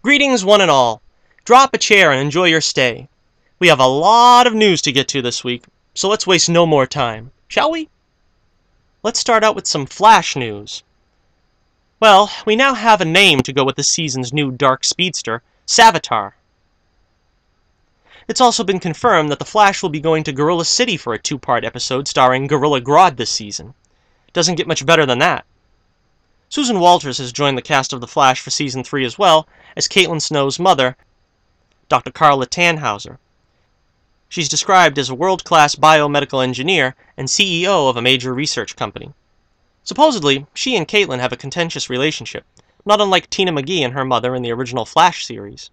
Greetings one and all. Drop a chair and enjoy your stay. We have a lot of news to get to this week, so let's waste no more time, shall we? Let's start out with some Flash news. Well, we now have a name to go with this season's new dark speedster, Savitar. It's also been confirmed that the Flash will be going to Gorilla City for a two-part episode starring Gorilla Grodd this season. Doesn't get much better than that. Susan Walters has joined the cast of The Flash for Season 3 as well as Caitlin Snow's mother, Dr. Carla Tannhauser. She's described as a world-class biomedical engineer and CEO of a major research company. Supposedly, she and Caitlin have a contentious relationship, not unlike Tina McGee and her mother in the original Flash series.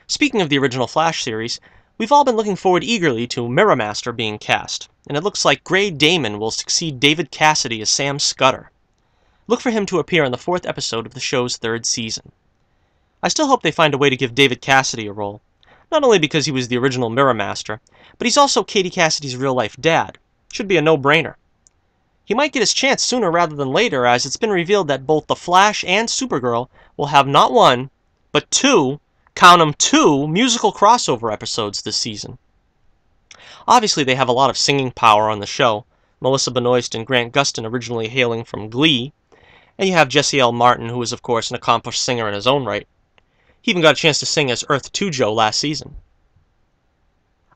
Speaking of the original Flash series, we've all been looking forward eagerly to Mirror Master being cast, and it looks like Gray Damon will succeed David Cassidy as Sam Scudder. Look for him to appear in the 4th episode of the show's 3rd season. I still hope they find a way to give David Cassidy a role, not only because he was the original Mirror Master, but he's also Katie Cassidy's real-life dad. Should be a no-brainer. He might get his chance sooner rather than later, as it's been revealed that both The Flash and Supergirl will have not one, but two, count 'em, two musical crossover episodes this season. Obviously they have a lot of singing power on the show, Melissa Benoist and Grant Gustin originally hailing from Glee, and you have Jesse L. Martin, who is of course an accomplished singer in his own right. He even got a chance to sing as Earth 2 Joe last season.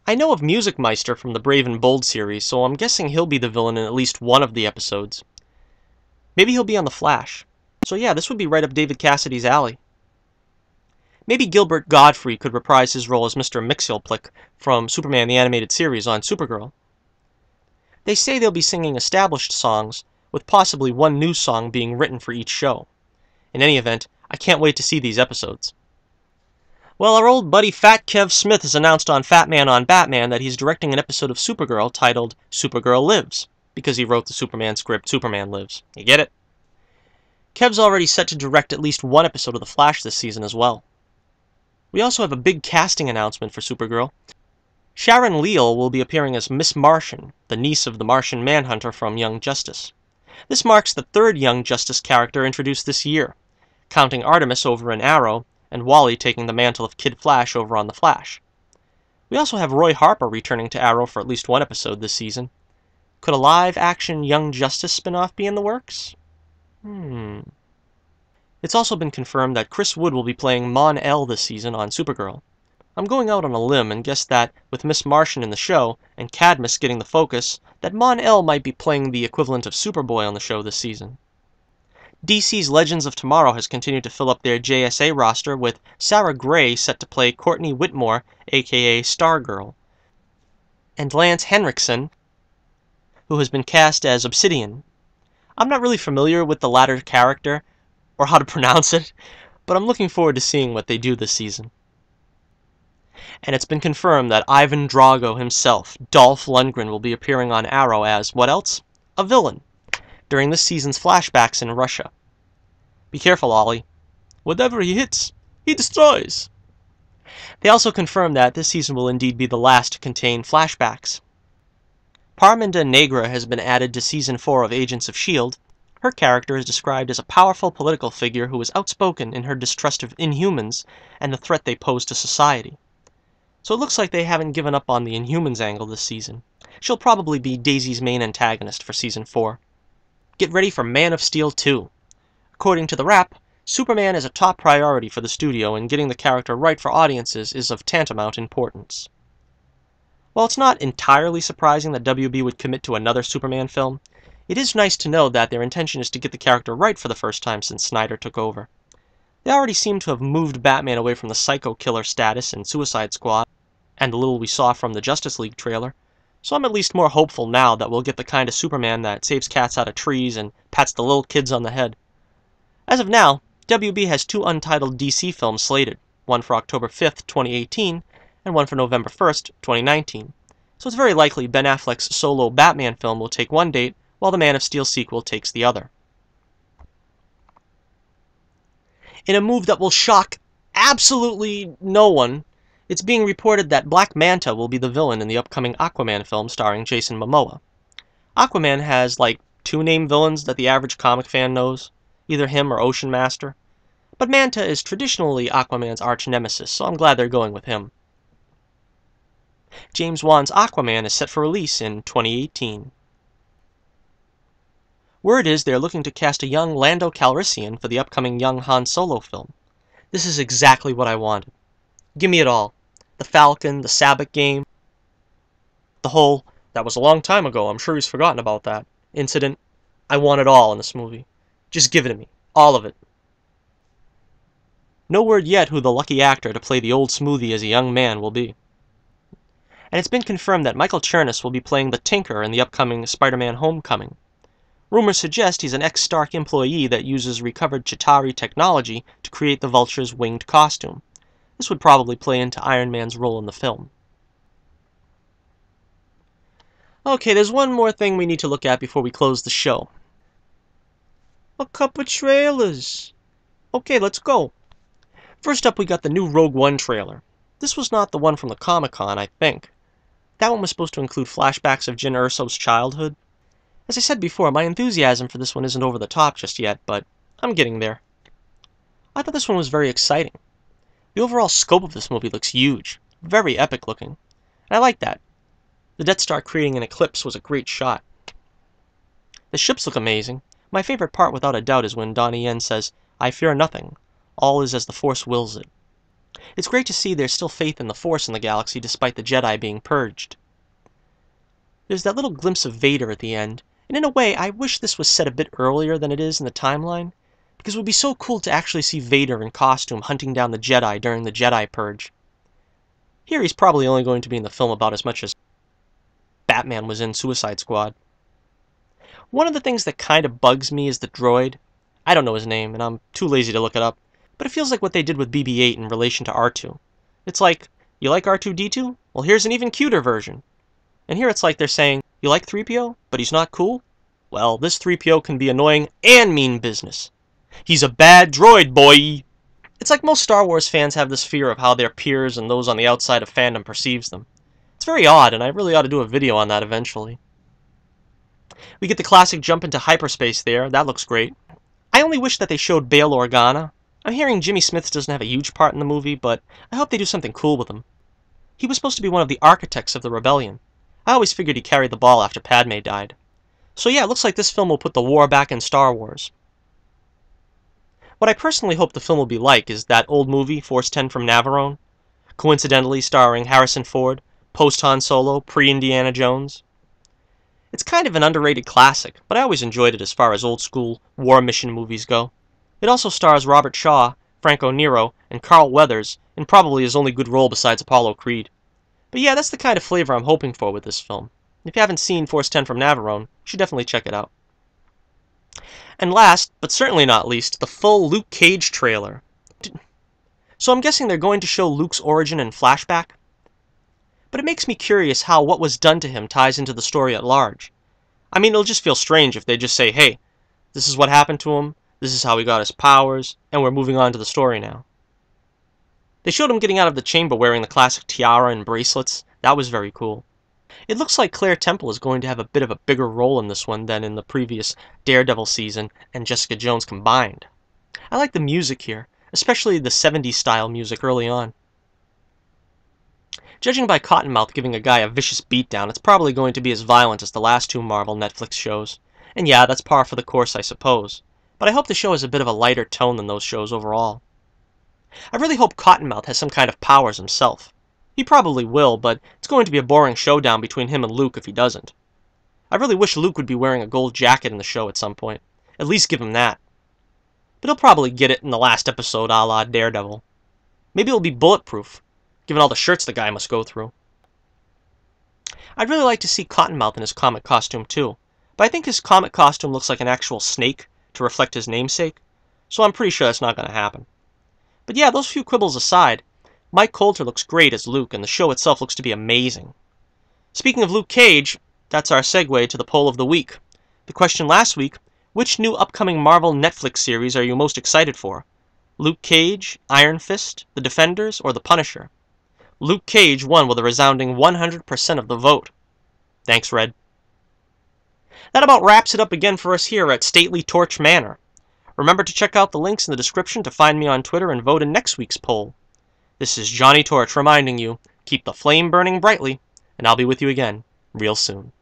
I know of Music Meister from the Brave and Bold series, so I'm guessing he'll be the villain in at least one of the episodes. Maybe he'll be on The Flash. So yeah, this would be right up David Cassidy's alley. Maybe Gilbert Gottfried could reprise his role as Mr. Mxyzptlk from Superman the Animated Series on Supergirl. They say they'll be singing established songs, with possibly one new song being written for each show. In any event, I can't wait to see these episodes. Well, our old buddy Fat Kev Smith has announced on Fat Man on Batman that he's directing an episode of Supergirl titled Supergirl Lives, because he wrote the Superman script Superman Lives. You get it? Kev's already set to direct at least one episode of The Flash this season as well. We also have a big casting announcement for Supergirl. Sharon Leal will be appearing as Miss Martian, the niece of the Martian Manhunter from Young Justice. This marks the 3rd Young Justice character introduced this year, counting Artemis over in Arrow, and Wally taking the mantle of Kid Flash over on The Flash. We also have Roy Harper returning to Arrow for at least one episode this season. Could a live-action Young Justice spin-off be in the works? It's also been confirmed that Chris Wood will be playing Mon-El this season on Supergirl. I'm going out on a limb and guess that, with Miss Martian in the show, and Cadmus getting the focus, that Mon-El might be playing the equivalent of Superboy on the show this season. DC's Legends of Tomorrow has continued to fill up their JSA roster, with Sarah Gray set to play Courtney Whitmore, aka Stargirl, and Lance Henriksen, who has been cast as Obsidian. I'm not really familiar with the latter character, or how to pronounce it, but I'm looking forward to seeing what they do this season. And it's been confirmed that Ivan Drago himself, Dolph Lundgren, will be appearing on Arrow as, what else? A villain, during this season's flashbacks in Russia. Be careful, Ollie. Whatever he hits, he destroys. They also confirmed that this season will indeed be the last to contain flashbacks. Parminda Negra has been added to Season 4 of Agents of S.H.I.E.L.D. Her character is described as a powerful political figure who is outspoken in her distrust of Inhumans and the threat they pose to society. So it looks like they haven't given up on the Inhumans angle this season. She'll probably be Daisy's main antagonist for Season 4. Get ready for Man of Steel 2. According to The Wrap, Superman is a top priority for the studio, and getting the character right for audiences is of tantamount importance. While it's not entirely surprising that WB would commit to another Superman film, it is nice to know that their intention is to get the character right for the first time since Snyder took over. They already seem to have moved Batman away from the psycho killer status in Suicide Squad, and the little we saw from the Justice League trailer, so I'm at least more hopeful now that we'll get the kind of Superman that saves cats out of trees and pats the little kids on the head. As of now, WB has 2 untitled DC films slated, one for October 5th, 2018, and one for November 1st, 2019. So it's very likely Ben Affleck's solo Batman film will take one date, while the Man of Steel sequel takes the other. In a move that will shock absolutely no one, it's being reported that Black Manta will be the villain in the upcoming Aquaman film starring Jason Momoa. Aquaman has, like, 2 named villains that the average comic fan knows, either him or Ocean Master. But Manta is traditionally Aquaman's arch-nemesis, so I'm glad they're going with him. James Wan's Aquaman is set for release in 2018. Word is they're looking to cast a young Lando Calrissian for the upcoming young Han Solo film. This is exactly what I wanted. Give me it all. The Falcon, the Sabbath game, the whole, "that was a long time ago, I'm sure he's forgotten about that," incident. I want it all in this movie. Just give it to me. All of it. No word yet who the lucky actor to play the old smoothie as a young man will be. And it's been confirmed that Michael Chernus will be playing the Tinker in the upcoming Spider-Man Homecoming. Rumors suggest he's an ex-Stark employee that uses recovered Chitauri technology to create the Vulture's winged costume. This would probably play into Iron Man's role in the film. Okay, there's one more thing we need to look at before we close the show. A couple trailers. Okay, let's go. First up, we got the new Rogue One trailer. This was not the one from the Comic-Con, I think. That one was supposed to include flashbacks of Jyn Erso's childhood. As I said before, my enthusiasm for this one isn't over the top just yet, but I'm getting there. I thought this one was very exciting. The overall scope of this movie looks huge, very epic looking, and I like that. The Death Star creating an eclipse was a great shot. The ships look amazing. My favorite part without a doubt is when Donnie Yen says, "I fear nothing. All is as the Force wills it." It's great to see there's still faith in the Force in the galaxy despite the Jedi being purged. There's that little glimpse of Vader at the end, and in a way I wish this was set a bit earlier than it is in the timeline, because it would be so cool to actually see Vader in costume hunting down the Jedi during the Jedi Purge. Here he's probably only going to be in the film about as much as Batman was in Suicide Squad. One of the things that kind of bugs me is the droid. I don't know his name, and I'm too lazy to look it up, but it feels like what they did with BB-8 in relation to R2. It's like, you like R2-D2? Well, here's an even cuter version. And here it's like they're saying, you like 3PO, but he's not cool? Well, this 3PO can be annoying and mean business. He's a bad droid, boy! It's like most Star Wars fans have this fear of how their peers and those on the outside of fandom perceives them. It's very odd, and I really ought to do a video on that eventually. We get the classic jump into hyperspace there. That looks great. I only wish that they showed Bail Organa. I'm hearing Jimmy Smith doesn't have a huge part in the movie, but I hope they do something cool with him. He was supposed to be one of the architects of the rebellion. I always figured he carried the ball after Padme died. So yeah, it looks like this film will put the war back in Star Wars. What I personally hope the film will be like is that old movie, Force 10 from Navarone, coincidentally starring Harrison Ford, post-Han Solo, pre-Indiana Jones. It's kind of an underrated classic, but I always enjoyed it as far as old-school war mission movies go. It also stars Robert Shaw, Franco Nero, and Carl Weathers, in probably his only good role besides Apollo Creed. But yeah, that's the kind of flavor I'm hoping for with this film. If you haven't seen Force 10 from Navarone, you should definitely check it out. And last, but certainly not least, the full Luke Cage trailer. So I'm guessing they're going to show Luke's origin and flashback? But it makes me curious how what was done to him ties into the story at large. I mean, it'll just feel strange if they just say, hey, this is what happened to him, this is how he got his powers, and we're moving on to the story now. They showed him getting out of the chamber wearing the classic tiara and bracelets. That was very cool. It looks like Claire Temple is going to have a bit of a bigger role in this one than in the previous Daredevil season and Jessica Jones combined. I like the music here, especially the 70s style music early on. Judging by Cottonmouth giving a guy a vicious beatdown, it's probably going to be as violent as the last two Marvel Netflix shows. And yeah, that's par for the course, I suppose. But I hope the show has a bit of a lighter tone than those shows overall. I really hope Cottonmouth has some kind of powers himself. He probably will, but it's going to be a boring showdown between him and Luke if he doesn't. I really wish Luke would be wearing a gold jacket in the show at some point. At least give him that. But he'll probably get it in the last episode a la Daredevil. Maybe it'll be bulletproof, given all the shirts the guy must go through. I'd really like to see Cottonmouth in his comic costume too, but I think his comic costume looks like an actual snake to reflect his namesake, so I'm pretty sure that's not going to happen. But yeah, those few quibbles aside, Mike Colter looks great as Luke, and the show itself looks to be amazing. Speaking of Luke Cage, that's our segue to the poll of the week. The question last week, which new upcoming Marvel Netflix series are you most excited for? Luke Cage, Iron Fist, The Defenders, or The Punisher? Luke Cage won with a resounding 100% of the vote. Thanks, Red. That about wraps it up again for us here at Stately Torch Manor. Remember to check out the links in the description to find me on Twitter and vote in next week's poll. This is Johnnie Torch reminding you, keep the flame burning brightly, and I'll be with you again real soon.